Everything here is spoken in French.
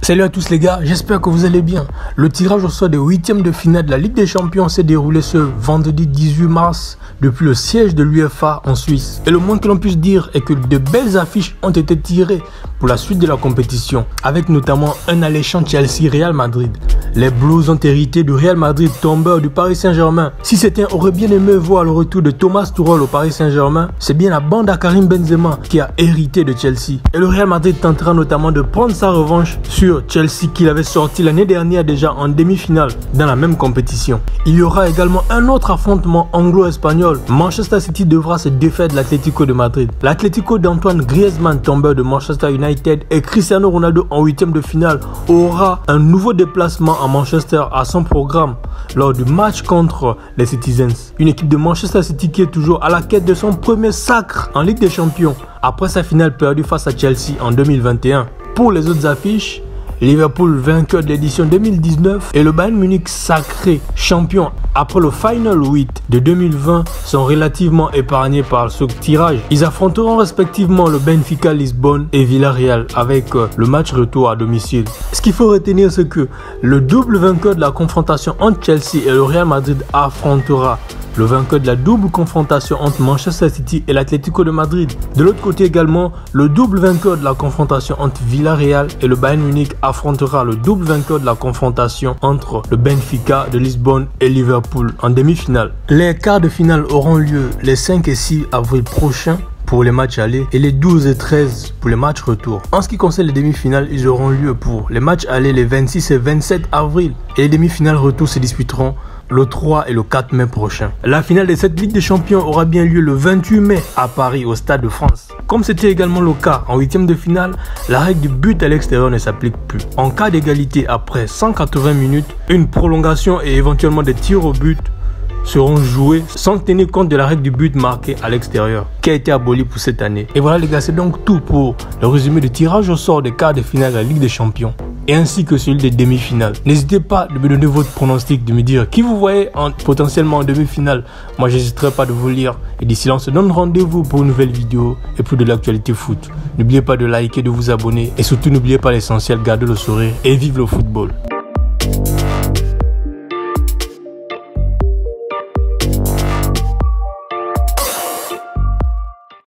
Salut à tous les gars, j'espère que vous allez bien. Le tirage au sort des huitièmes de finale de la Ligue des Champions s'est déroulé ce vendredi 18 mars depuis le siège de l'UEFA en Suisse. Et le moins que l'on puisse dire est que de belles affiches ont été tirées pour la suite de la compétition, avec notamment un alléchant Chelsea-Real Madrid. Les Blues ont hérité du Real Madrid tombeur du Paris Saint-Germain. Si certains auraient bien aimé voir le retour de Thomas Tuchel au Paris Saint-Germain, c'est bien la bande à Karim Benzema qui a hérité de Chelsea. Et le Real Madrid tentera notamment de prendre sa revanche sur Chelsea qu'il avait sorti l'année dernière déjà en demi-finale dans la même compétition. Il y aura également un autre affrontement anglo-espagnol. Manchester City devra se défaire de l'Atlético de Madrid. L'Atlético d'Antoine Griezmann, tombeur de Manchester United, et Cristiano Ronaldo en huitième de finale aura un nouveau déplacement à Manchester à son programme lors du match contre les Citizens. Une équipe de Manchester City qui est toujours à la quête de son premier sacre en Ligue des Champions après sa finale perdue face à Chelsea en 2021. Pour les autres affiches, Liverpool vainqueur de l'édition 2019 et le Bayern Munich sacré champion après le Final 8 de 2020 sont relativement épargnés par ce tirage. Ils affronteront respectivement le Benfica Lisbonne et Villarreal avec le match retour à domicile. Ce qu'il faut retenir, c'est que le double vainqueur de la confrontation entre Chelsea et le Real Madrid affrontera le vainqueur de la double confrontation entre Manchester City et l'Atlético de Madrid. De l'autre côté également, le double vainqueur de la confrontation entre Villarreal et le Bayern Munich affrontera le double vainqueur de la confrontation entre le Benfica de Lisbonne et Liverpool en demi-finale. Les quarts de finale auront lieu les 5 et 6 avril prochains pour les matchs allés et les 12 et 13 pour les matchs retour. En ce qui concerne les demi-finales, ils auront lieu pour les matchs allés les 26 et 27 avril et les demi-finales retour se disputeront le 3 et le 4 mai prochain. La finale de cette Ligue des Champions aura bien lieu le 28 mai à Paris au Stade de France. Comme c'était également le cas en huitième de finale, la règle du but à l'extérieur ne s'applique plus. En cas d'égalité après 180 minutes, une prolongation et éventuellement des tirs au but seront joués sans tenir compte de la règle du but marqué à l'extérieur qui a été abolie pour cette année. Et voilà les gars, c'est donc tout pour le résumé du tirage au sort des quarts de finale de la Ligue des Champions et ainsi que celui des demi-finales. N'hésitez pas de me donner votre pronostic, de me dire qui vous voyez potentiellement en demi-finale. Moi, j'hésiterai pas de vous lire. Et d'ici là, on se donne rendez-vous pour une nouvelle vidéo et pour de l'actualité foot. N'oubliez pas de liker, de vous abonner et surtout n'oubliez pas l'essentiel, gardez le sourire et vive le football.